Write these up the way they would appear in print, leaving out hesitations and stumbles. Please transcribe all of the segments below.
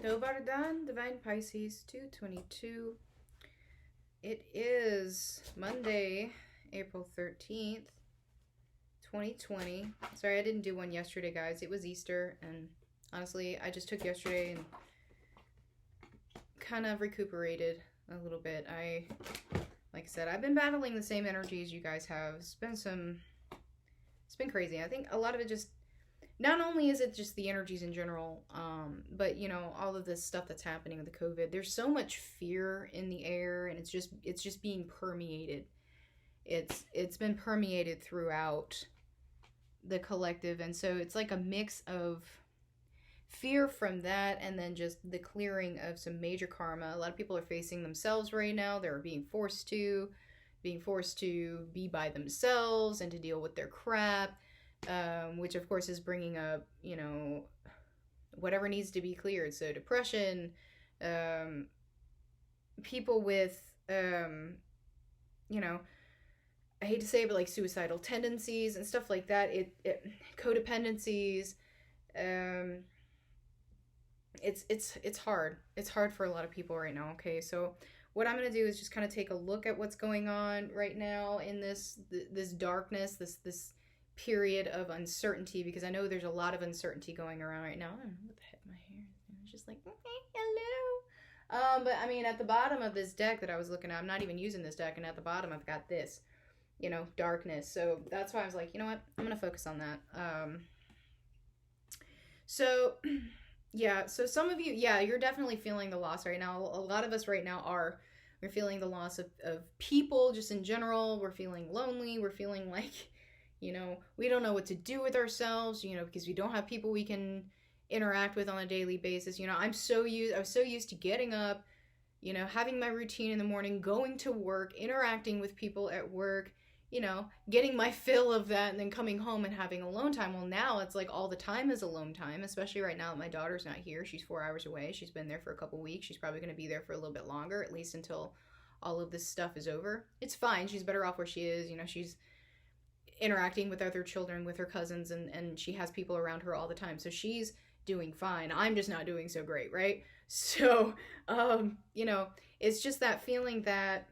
Novardan, Divine Pisces, 222. It is Monday, April 13th, 2020. Sorry, I didn't do one yesterday, guys. It was Easter, and honestly, I just took yesterday and kind of recuperated a little bit. Like I said, I've been battling the same energies you guys have. It's been crazy. I think a lot of it just, not only is it just the energies in general, but you know, all of this stuff that's happening with the COVID, there's so much fear in the air, and it's just being permeated. It's been permeated throughout the collective, and so it's like a mix of fear from that, and then just the clearing of some major karma. A lot of people are facing themselves right now. They're being forced to be by themselves and to deal with their crap, which of course is bringing up, you know, whatever needs to be cleared. So depression, people with, you know, I hate to say it, but like suicidal tendencies and stuff like that. Codependencies. It's hard. It's hard for a lot of people right now. Okay, so what I'm gonna do is just kind of take a look at what's going on right now in this darkness, this period of uncertainty, because I know there's a lot of uncertainty going around right now. I don't know what the heck my hair is. It's just like, okay, hello. But I mean, at the bottom of this deck that I was looking at, I'm not even using this deck, and at the bottom I've got this, you know, darkness. So that's why I was like, you know what, I'm gonna focus on that. So yeah, so some of you, yeah, you're definitely feeling the loss right now. A lot of us right now we're feeling the loss of people just in general. We're feeling lonely. We're feeling like, you know, we don't know what to do with ourselves, you know, because we don't have people we can interact with on a daily basis. You know, I was so used to getting up, you know, having my routine in the morning, going to work, interacting with people at work, you know, getting my fill of that, and then coming home and having alone time. Well, now it's like all the time is alone time, especially right now that my daughter's not here. She's 4 hours away. She's been there for a couple weeks. She's probably going to be there for a little bit longer, at least until all of this stuff is over. It's fine. She's better off where she is. You know, she's interacting with other children, with her cousins, and she has people around her all the time. So she's doing fine. I'm just not doing so great, right? So, you know, it's just that feeling that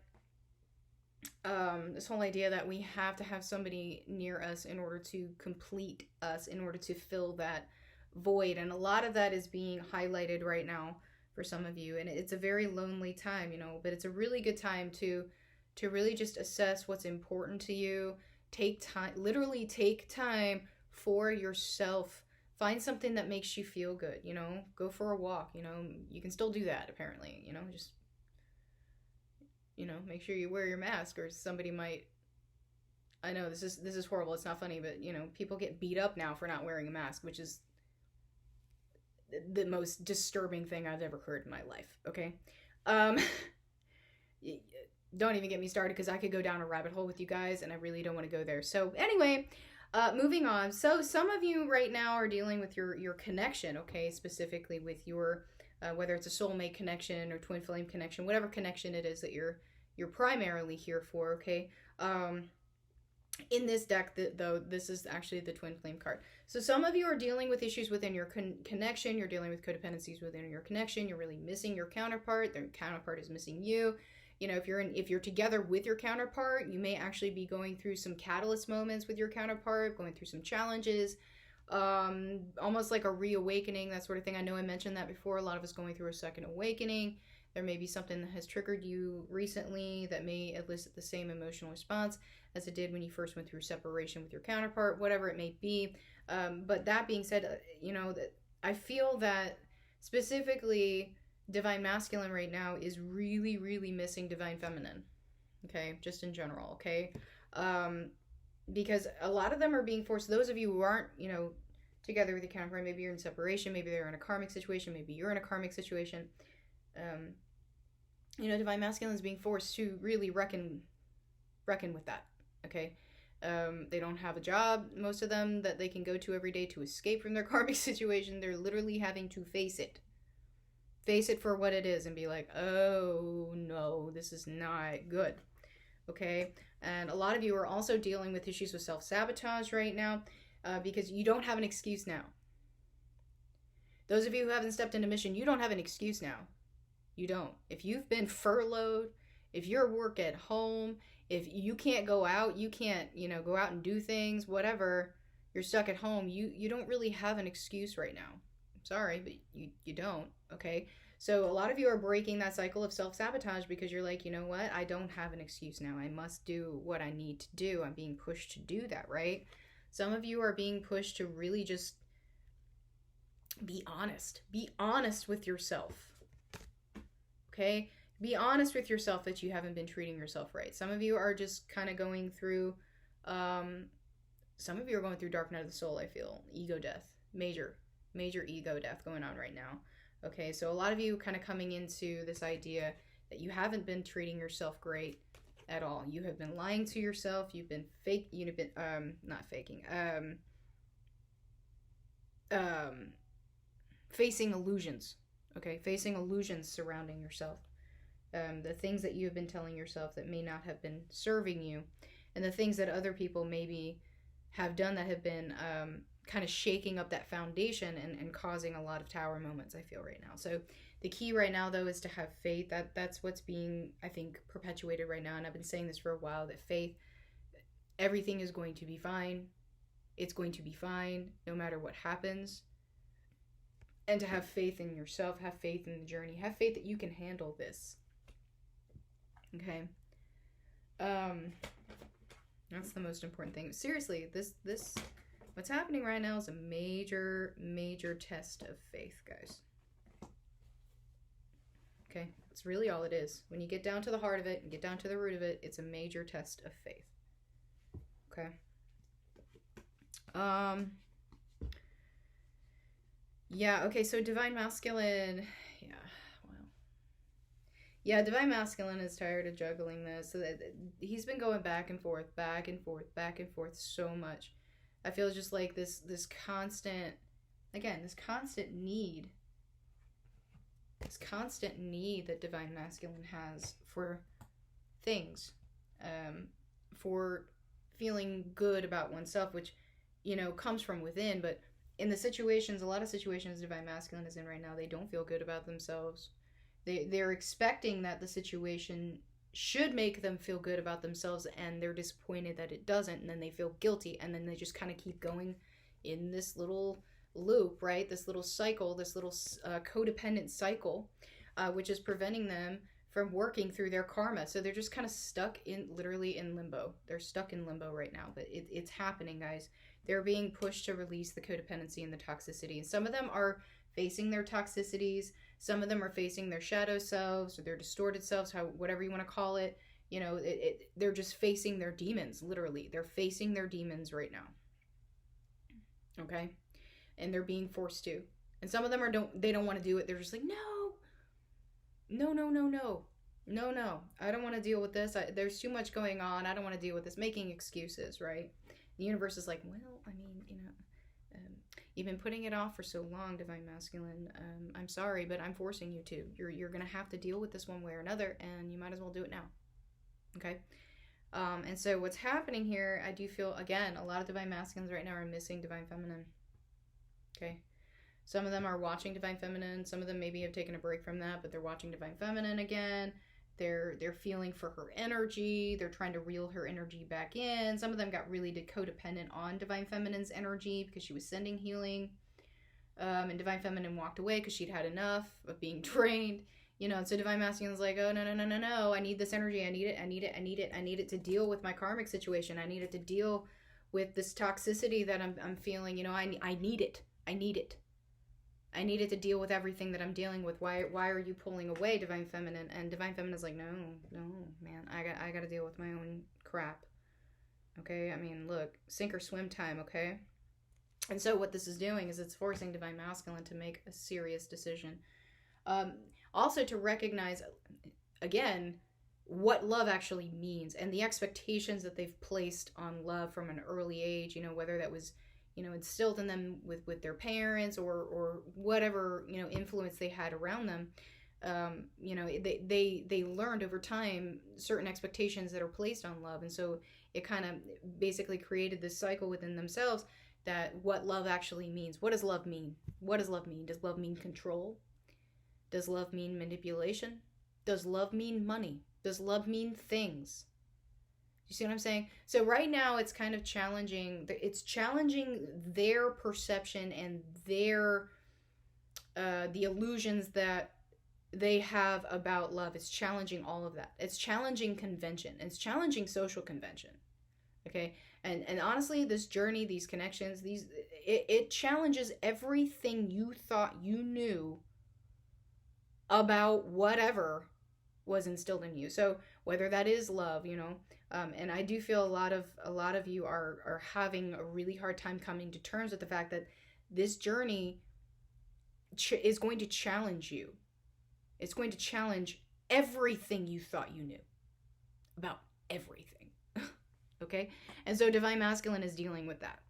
this whole idea that we have to have somebody near us in order to complete us, in order to fill that void. And a lot of that is being highlighted right now for some of you. And it's a very lonely time, you know, but it's a really good time to really just assess what's important to you. Take time, literally take time for yourself. Find something that makes you feel good, you know, go for a walk, you know, you can still do that apparently, you know, just, you know, make sure you wear your mask, or somebody might, I know this is horrible, it's not funny, but you know, people get beat up now for not wearing a mask, which is the most disturbing thing I've ever heard in my life. Okay. Don't even get me started, because I could go down a rabbit hole with you guys, and I really don't want to go there. So anyway, moving on. So some of you right now are dealing with your connection, okay, specifically with your whether it's a soulmate connection or twin flame connection, whatever connection it is that you're primarily here for, okay? In this deck, though, this is actually the twin flame card. So some of you are dealing with issues within your connection. You're dealing with codependencies within your connection. You're really missing your counterpart. Their counterpart is missing you. You know, if you're together with your counterpart, you may actually be going through some catalyst moments with your counterpart, going through some challenges, almost like a reawakening, that sort of thing. I know I mentioned that before. A lot of us going through a second awakening. There may be something that has triggered you recently that may elicit the same emotional response as it did when you first went through separation with your counterpart, whatever it may be. But that being said, you know, that I feel that specifically Divine Masculine right now is really, really missing Divine Feminine. Okay, just in general, okay? Because a lot of them are being forced. Those of you who aren't, you know, together with your counterpart, maybe you're in separation, maybe they're in a karmic situation, maybe you're in a karmic situation. You know, Divine Masculine is being forced to really reckon with that, okay? They don't have a job, most of them, that they can go to every day to escape from their karmic situation. They're literally having to face it for what it is, and be like, oh no, this is not good, okay? And a lot of you are also dealing with issues with self-sabotage right now, because you don't have an excuse now. Those of you who haven't stepped into mission, you don't have an excuse now. You don't. If you've been furloughed, if you're work at home, if you can't go out, you can't, go out and do things, whatever, you're stuck at home, you don't really have an excuse right now. I'm sorry, but you don't, okay? So a lot of you are breaking that cycle of self-sabotage because you're like, you know what? I don't have an excuse now. I must do what I need to do. I'm being pushed to do that, right? Some of you are being pushed to really just be honest. Be honest with yourself, okay? Be honest with yourself that you haven't been treating yourself right. Some of you are just kind of going through, some of you are going through dark night of the soul, I feel. Ego death. Major ego death going on right now. Okay, so a lot of you kind of coming into this idea that you haven't been treating yourself great at all. You have been lying to yourself. You've been not faking, facing illusions. Okay, facing illusions surrounding yourself. The things that you have been telling yourself that may not have been serving you, and the things that other people maybe have done that have been kind of shaking up that foundation and causing a lot of tower moments, I feel right now. So the key right now, though, is to have faith. That's what's being, I think, perpetuated right now. And I've been saying this for a while, that faith, everything is going to be fine. It's going to be fine no matter what happens. And to have faith in yourself, have faith in the journey, have faith that you can handle this. Okay? That's the most important thing. Seriously, this what's happening right now is a major test of faith, guys. Okay? It's really all it is. When you get down to the heart of it and get down to the root of it, it's a major test of faith. Okay? Yeah, okay, so Divine Masculine, Divine Masculine is tired of juggling this. So that he's been going back and forth so much. I feel just like this constant need that Divine Masculine has for things, for feeling good about oneself, which, comes from within. But in a lot of situations Divine Masculine is in right now, they don't feel good about themselves. They're expecting that the situation should make them feel good about themselves, and they're disappointed that it doesn't, and then they feel guilty, and then they just kind of keep going in this little loop, right? This little cycle, this little codependent cycle, which is preventing them from working through their karma. So they're just kind of stuck literally in limbo. They're stuck in limbo right now, but it's happening, guys. They're being pushed to release the codependency and the toxicity. And some of them are facing their toxicities. Some of them are facing their shadow selves or their distorted selves, whatever you want to call it. They're just facing their demons, literally. They're facing their demons right now. Okay? And they're being forced to. And some of them they don't want to do it. They're just like, no. I don't want to deal with this. There's too much going on. I don't want to deal with this. Making excuses, right? The universe is like, well, I mean, you've been putting it off for so long, Divine Masculine. I'm sorry, but I'm forcing you to. You're going to have to deal with this one way or another, and you might as well do it now. Okay? And so what's happening here, I do feel, again, a lot of Divine Masculines right now are missing Divine Feminine. Okay? Some of them are watching Divine Feminine. Some of them maybe have taken a break from that, but they're watching Divine Feminine again. They're feeling for her energy. They're trying to reel her energy back in. Some of them got really codependent on Divine Feminine's energy because she was sending healing. And Divine Feminine walked away because she'd had enough of being drained. And so Divine Masculine's like, oh, no. I need this energy. I need it to deal with my karmic situation. I need it to deal with this toxicity that I'm feeling. I need it. I need it to deal with everything that I'm dealing with. Why are you pulling away, Divine Feminine? And Divine Feminine's like, no, man. I got to deal with my own crap. Okay? I mean, look, sink or swim time, okay? And so what this is doing is it's forcing Divine Masculine to make a serious decision. Also to recognize, again, what love actually means and the expectations that they've placed on love from an early age, whether that was instilled in them with their parents or whatever, influence they had around them. They learned over time certain expectations that are placed on love. And so it kind of basically created this cycle within themselves that what love actually means. What does love mean? What does love mean? Does love mean control? Does love mean manipulation? Does love mean money? Does love mean things? You see what I'm saying? So right now it's kind of challenging. It's challenging their perception and their the illusions that they have about love. It's challenging all of that. It's challenging convention. It's challenging social convention. Okay? And honestly, this journey, these connections, it challenges everything you thought you knew about whatever was instilled in you. So whether that is love, you know, and I do feel a lot of you are having a really hard time coming to terms with the fact that this journey is going to challenge you. It's going to challenge everything you thought you knew about everything. Okay? And so Divine Masculine is dealing with that.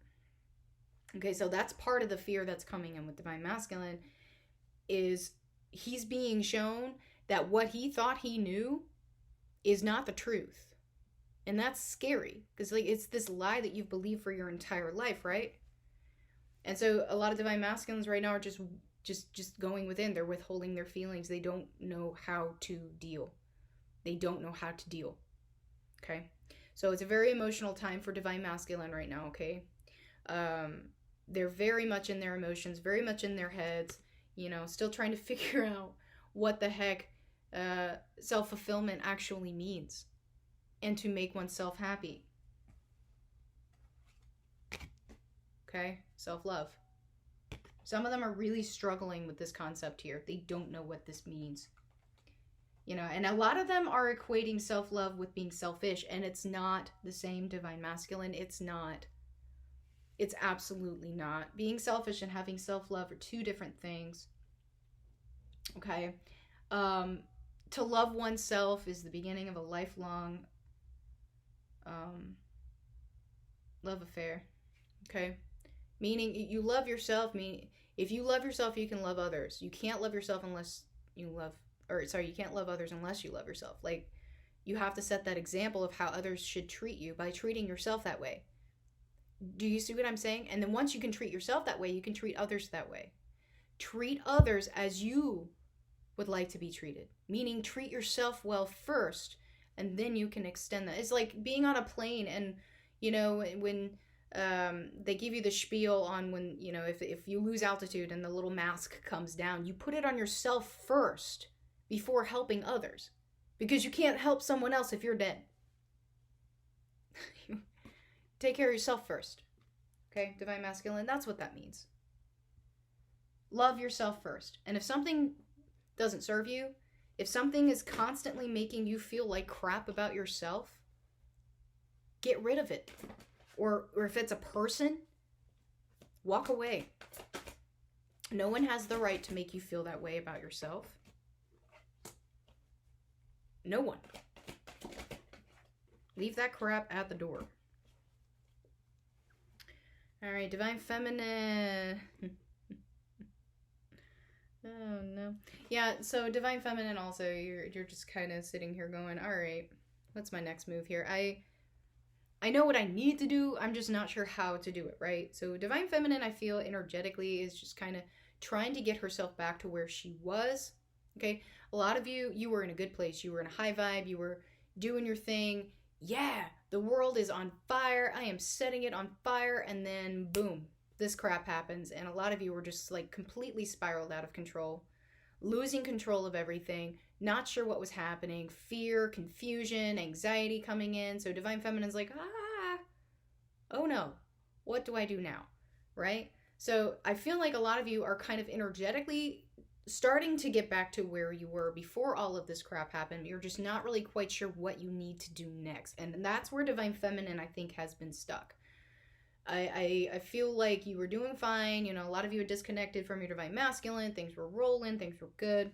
Okay, so that's part of the fear that's coming in with Divine Masculine, is he's being shown that what he thought he knew is not the truth. And that's scary, because like it's this lie that you've believed for your entire life, right? And so a lot of Divine Masculines right now are just going within. They're withholding their feelings. They don't know how to deal. They don't know how to deal. Okay? So it's a very emotional time for Divine Masculine right now, okay? They're very much in their emotions, very much in their heads, you know, still trying to figure out what the heck self-fulfillment actually means, and to make oneself happy. Okay? Self-love. Some of them are really struggling with this concept here. They don't know what this means. You know, and a lot of them are equating self-love with being selfish, and it's not the same, Divine Masculine. It's not. It's absolutely not. Being selfish and having self-love are two different things. Okay? To love oneself is the beginning of a lifelong love affair. Okay? Meaning you love yourself. If you love yourself, you can love others. You can't love yourself unless you love, you can't love others unless you love yourself. Like, you have to set that example of how others should treat you by treating yourself that way. Do you see what I'm saying? And then once you can treat yourself that way, you can treat others that way. Treat others as you would like to be treated. Meaning, treat yourself well first, and then you can extend that. It's like being on a plane, and, you know, when they give you the spiel on when, you know, if you lose altitude and the little mask comes down, you put it on yourself first before helping others, because you can't help someone else if you're dead. Take care of yourself first. Okay, Divine Masculine, that's what that means. Love yourself first. And if something doesn't serve you, if something is constantly making you feel like crap about yourself, get rid of it. Or if it's a person, walk away. No one has the right to make you feel that way about yourself. No one. Leave that crap at the door. Alright, Divine Feminine. Oh no. Yeah, so Divine Feminine also, you're just kind of sitting here going, alright, what's my next move here? I know what I need to do, I'm just not sure how to do it, right? So Divine Feminine, I feel energetically, is just kind of trying to get herself back to where she was. Okay? A lot of you were in a good place. You were in a high vibe. You were doing your thing. Yeah, the world is on fire. I am setting it on fire. And then, boom, this crap happens. And a lot of you were just like completely spiraled out of control. Losing control of everything. Not sure what was happening. Fear, confusion, anxiety coming in. So Divine Feminine's like, oh no, what do I do now? Right? So I feel like a lot of you are kind of energetically starting to get back to where you were before all of this crap happened. You're just not really quite sure what you need to do next. And that's where Divine Feminine, I think, has been stuck. I feel like you were doing fine. You know, a lot of you had disconnected from your Divine Masculine. Things were rolling. Things were good.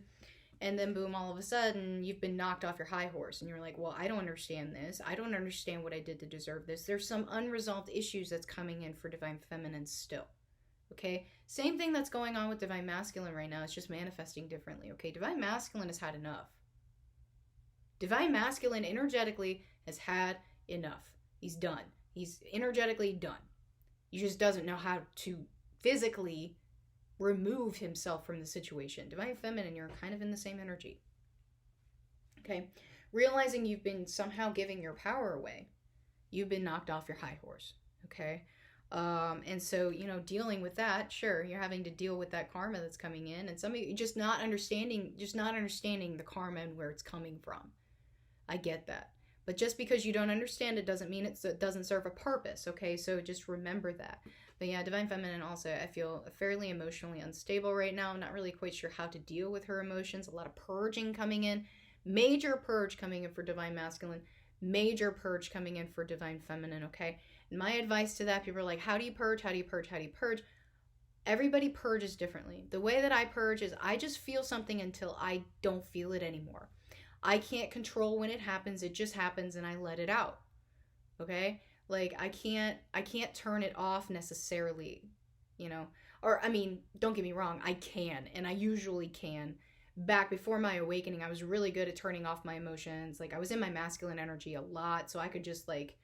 And then, boom, all of a sudden, you've been knocked off your high horse. And you're like, well, I don't understand this. I don't understand what I did to deserve this. There's some unresolved issues that's coming in for Divine Feminine still. Okay? Same thing that's going on with Divine Masculine right now. It's just manifesting differently. Okay? Divine Masculine has had enough. Divine Masculine energetically has had enough. He's done. He's energetically done. He just doesn't know how to physically remove himself from the situation. Divine Feminine, you're kind of in the same energy. Okay? Realizing you've been somehow giving your power away. You've been knocked off your high horse. Okay? And so, you know, dealing with that, sure, you're having to deal with that karma that's coming in, and some of you just not understanding the karma and where it's coming from. I get that. But just because you don't understand it doesn't mean it doesn't serve a purpose, okay? So just remember that. But yeah, Divine Feminine also, I feel fairly emotionally unstable right now. I'm not really quite sure how to deal with her emotions. A lot of purging coming in. Major purge coming in for Divine Masculine. Major purge coming in for Divine Feminine, okay? And my advice to that, people are like, how do you purge? How do you purge? How do you purge? Everybody purges differently. The way that I purge is I just feel something until I don't feel it anymore. I can't control when it happens. It just happens and I let it out. Okay? Like I can't turn it off necessarily, you know. Or I mean, don't get me wrong, I can, and I usually can. Back before my awakening, I was really good at turning off my emotions. Like I was in my masculine energy a lot, so I could just like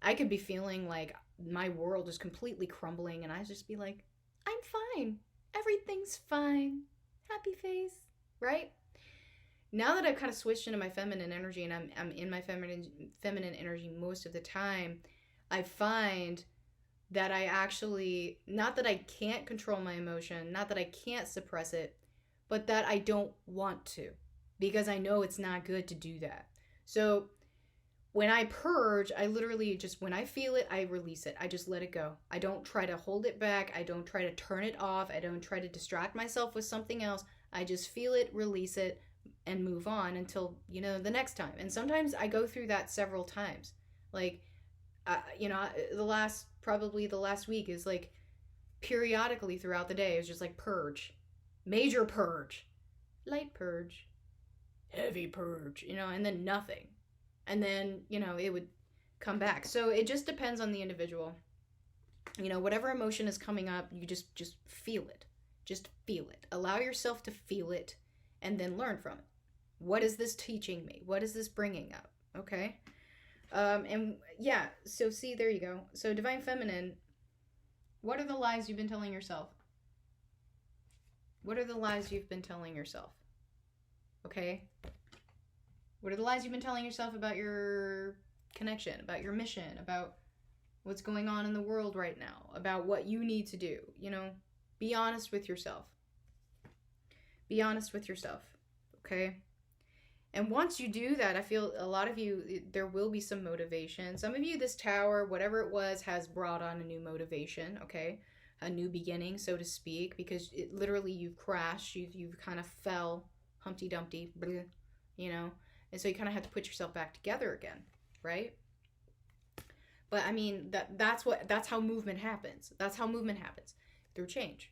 I could be feeling like my world is completely crumbling and I'd just be like, I'm fine. Everything's fine. Happy face, right? Now that I've kind of switched into my feminine energy and I'm in my feminine energy most of the time, I find that I actually, not that I can't control my emotion, not that I can't suppress it, but that I don't want to, because I know it's not good to do that. So when I purge, I literally just, when I feel it, I release it. I just let it go. I don't try to hold it back. I don't try to turn it off. I don't try to distract myself with something else. I just feel it, release it, and move on until, you know, the next time. And sometimes I go through that several times. Like, you know, the last week is like periodically throughout the day, it's just like purge, major purge, light purge, heavy purge, you know, and then nothing. And then, you know, it would come back. So it just depends on the individual. You know, whatever emotion is coming up, you just feel it. Just feel it. Allow yourself to feel it and then learn from it. What is this teaching me? What is this bringing up? Okay? And yeah, so see, there you go. So Divine Feminine, what are the lies you've been telling yourself? What are the lies you've been telling yourself? Okay? What are the lies you've been telling yourself about your connection, about your mission, about what's going on in the world right now, about what you need to do? You know, be honest with yourself. Be honest with yourself, okay? And once you do that, I feel a lot of you, there will be some motivation. Some of you, this tower, whatever it was, has brought on a new motivation, okay? A new beginning, so to speak, because it, literally you've crashed, you've kind of fell, Humpty Dumpty, you know? And so you kind of have to put yourself back together again, right? But I mean, that's how movement happens. That's how movement happens, through change,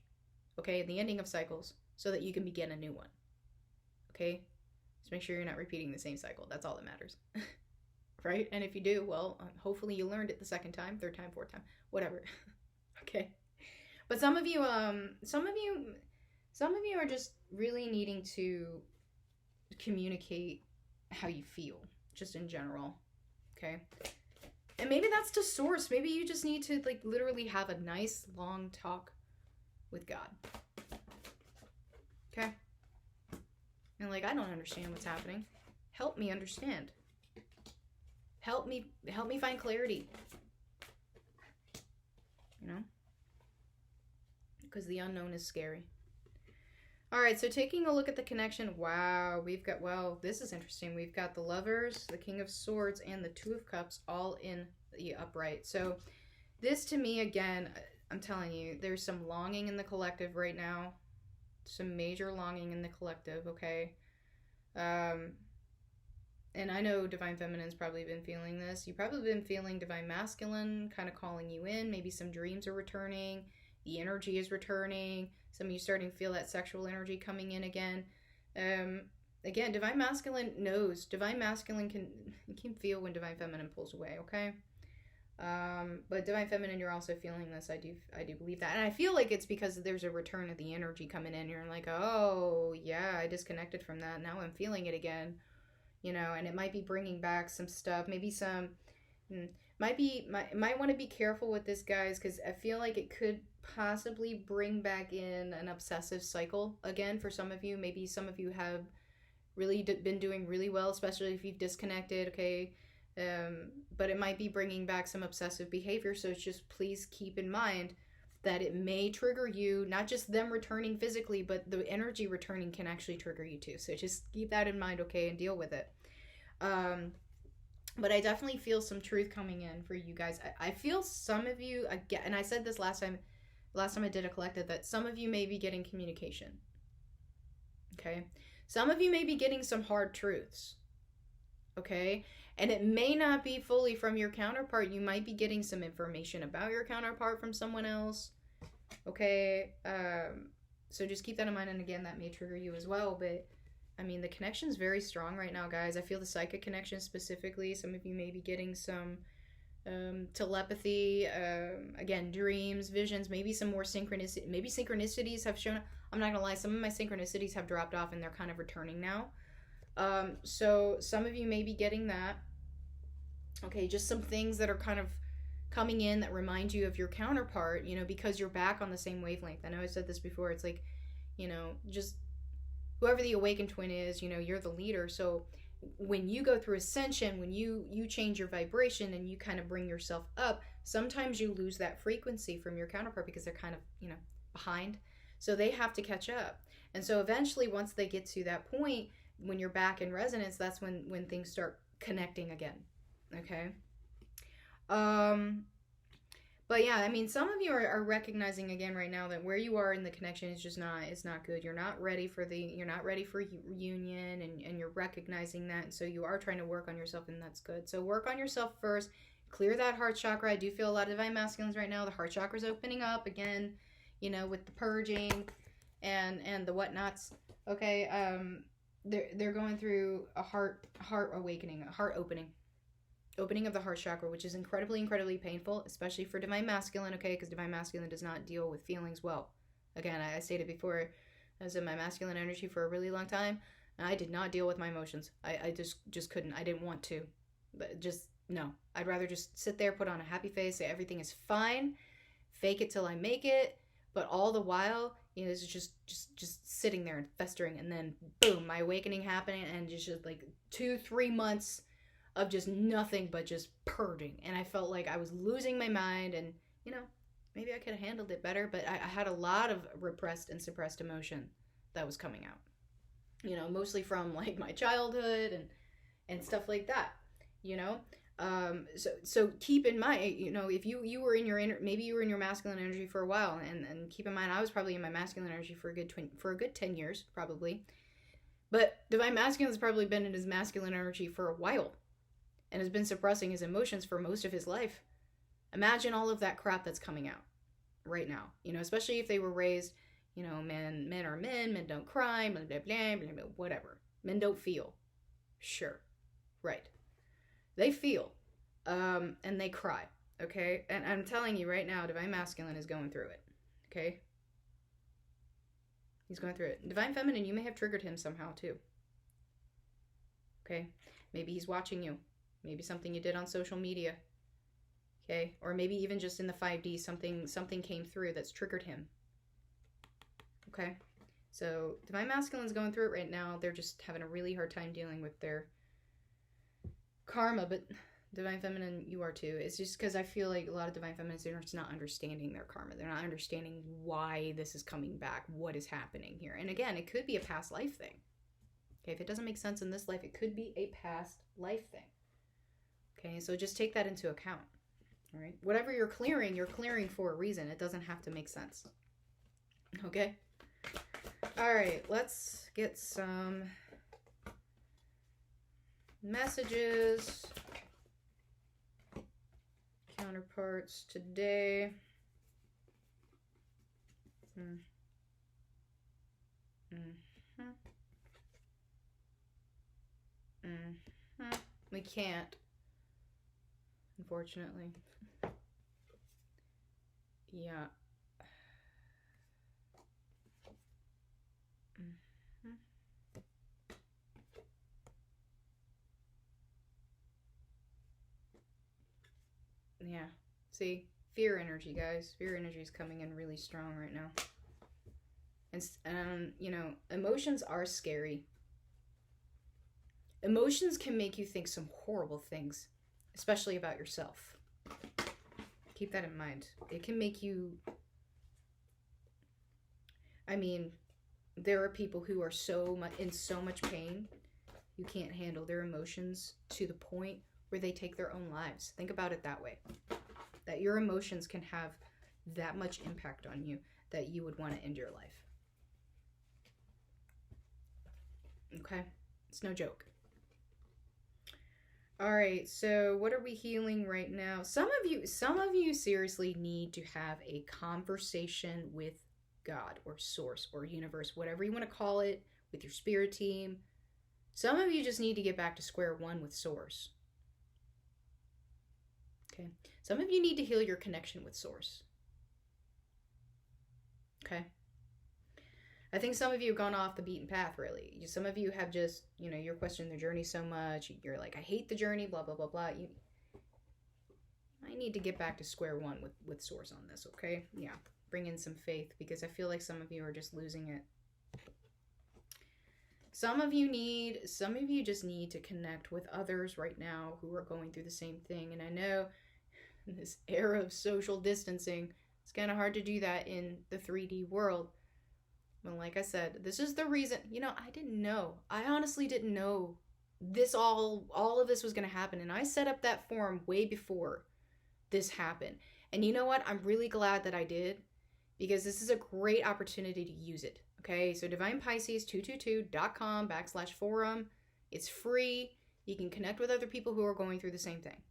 okay? The ending of cycles, so that you can begin a new one, okay? Just make sure you're not repeating the same cycle. That's all that matters, right? And if you do, well, hopefully you learned it the second time, third time, fourth time, whatever, okay? But some of you are just really needing to communicate how you feel, just in general, okay? And maybe that's to source. Maybe you just need to like literally have a nice long talk with God, okay? And like, I don't understand what's happening. Help me understand. Help me find clarity. You know? Because the unknown is scary. All right, so taking a look at the connection, wow, we've got, well, this is interesting. We've got the Lovers, the King of Swords, and the Two of Cups all in the upright. So this to me, again, I'm telling you, there's some longing in the collective right now. Some major longing in the collective, okay? And I know Divine Feminine's probably been feeling this. You've probably been feeling Divine Masculine kind of calling you in. Maybe some dreams are returning. The energy is returning. Some of you starting to feel that sexual energy coming in again. Again, Divine Masculine knows. Divine Masculine can feel when Divine Feminine pulls away, okay? But Divine Feminine, you're also feeling this. I do believe that. And I feel like it's because there's a return of the energy coming in. You're like, oh, yeah, I disconnected from that. Now I'm feeling it again. You know, and it might be bringing back some stuff. Maybe some Might want to be careful with this, guys, because I feel like it could possibly bring back in an obsessive cycle again for some of you. Maybe some of you have really been doing really well, especially if you've disconnected, okay? But it might be bringing back some obsessive behavior, so it's just please keep in mind that it may trigger you, not just them returning physically, but the energy returning can actually trigger you too. So just keep that in mind, okay, and deal with it. But I definitely feel some truth coming in for you guys. I feel some of you, again, and I said this last time I did a collective, that some of you may be getting communication. Okay? Some of you may be getting some hard truths. Okay? And it may not be fully from your counterpart. You might be getting some information about your counterpart from someone else. Okay? So just keep that in mind. And again, that may trigger you as well. But, I mean, the connection is very strong right now, guys. I feel the psychic connection specifically. Some of you may be getting some telepathy. Again, dreams, visions, maybe some more synchronicity. Maybe synchronicities have shown up. I'm not going to lie. Some of my synchronicities have dropped off and they're kind of returning now. So some of you may be getting that. Okay, just some things that are kind of coming in that remind you of your counterpart, you know, because you're back on the same wavelength. I know I said this before. It's like, you know, just whoever the awakened twin is, you know, you're the leader. So when you go through ascension, when you change your vibration and you kind of bring yourself up, sometimes you lose that frequency from your counterpart because they're kind of, you know, behind. So they have to catch up. And so eventually, once they get to that point, when you're back in resonance, that's when things start connecting again. Okay? But yeah, I mean, some of you are recognizing again right now that where you are in the connection is just not, it's not good. You're not ready for union, and you're recognizing that. And so you are trying to work on yourself, and that's good. So work on yourself first. Clear that heart chakra. I do feel a lot of divine masculines right now. The heart chakra is opening up again, you know, with the purging and the whatnots. Okay, they're going through a heart awakening, a heart opening of the heart chakra, which is incredibly painful, especially for divine masculine, okay, because divine masculine does not deal with feelings well. Again, I stated before, I was in my masculine energy for a really long time, and I did not deal with my emotions. I just couldn't. I didn't want to. But just, no. I'd rather just sit there, put on a happy face, say everything is fine, fake it till I make it, but all the while, you know, it's just sitting there and festering, and then boom, my awakening happening, and just like 2-3 months of just nothing but just purging. And I felt like I was losing my mind, and, you know, maybe I could have handled it better, but I had a lot of repressed and suppressed emotion that was coming out, you know, mostly from like my childhood and stuff like that, you know. So keep in mind, you know, if you were in your maybe you were in your masculine energy for a while, and keep in mind, I was probably in my masculine energy for a good 10 years probably, but divine masculine has probably been in his masculine energy for a while and has been suppressing his emotions for most of his life. Imagine all of that crap that's coming out right now, you know, especially if they were raised, you know, men are men don't cry, blah, blah, blah, blah, blah, whatever. Men don't feel. Sure. Right. They feel. And they cry. Okay? And I'm telling you right now, divine masculine is going through it. Okay? He's going through it. Divine feminine, you may have triggered him somehow too. Okay? Maybe he's watching you. Maybe something you did on social media. Okay? Or maybe even just in the 5D, something came through that's triggered him. Okay? So, divine masculine's going through it right now. They're just having a really hard time dealing with their karma, but divine feminine, you are too. It's just because I feel like a lot of divine feminines are just not understanding their karma. They're not understanding why this is coming back, what is happening here. And again, it could be a past life thing. Okay, if it doesn't make sense in this life, it could be a past life thing. Okay, so just take that into account. All right, whatever you're clearing for a reason. It doesn't have to make sense. Okay? All right, let's get some messages. Counterparts today. We can't, unfortunately. Yeah. Yeah. See? Fear energy, guys. Fear energy is coming in really strong right now. And you know, emotions are scary. Emotions can make you think some horrible things, especially about yourself. Keep that in mind. It can make you... I mean, there are people who are in so much pain, you can't handle their emotions to the point where they take their own lives. Think about it that way. That your emotions can have that much impact on you that you would want to end your life. Okay? It's no joke. All right, so what are we healing right now? Some of you seriously need to have a conversation with God or source or universe, whatever you want to call it, with your spirit team. Some of you just need to get back to square one with source. Okay? Some of you need to heal your connection with source. Okay? I think some of you have gone off the beaten path, really. Some of you have just, you know, you're questioning the journey so much. You're like, I hate the journey, blah, blah, blah, blah. I need to get back to square one with source on this, okay? Yeah. Bring in some faith, because I feel like some of you are just losing it. Some of you just need to connect with others right now who are going through the same thing. And I know in this era of social distancing, it's kind of hard to do that in the 3D world. But like I said, this is the reason, you know, I didn't know. I honestly didn't know this all of this was going to happen. And I set up that forum way before this happened. And you know what? I'm really glad that I did, because this is a great opportunity to use it. Okay, so divinepisces222.com/forum. It's free. You can connect with other people who are going through the same thing.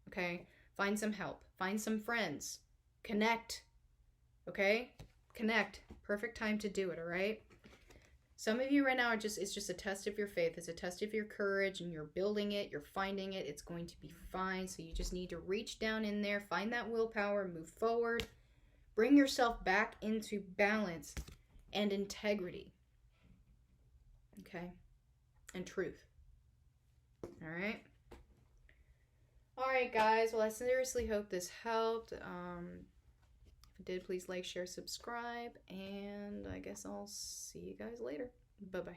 Okay, find some help. Find some friends. Connect. Okay, connect. Perfect time to do it, all right? Some of you right now it's just a test of your faith. It's a test of your courage, and you're building it. You're finding it. It's going to be fine. So you just need to reach down in there, find that willpower, move forward. Bring yourself back into balance and integrity. Okay? And truth. All right? All right, guys. Well, I seriously hope this helped. If it did, please like, share, subscribe, and I guess I'll see you guys later. Bye-bye.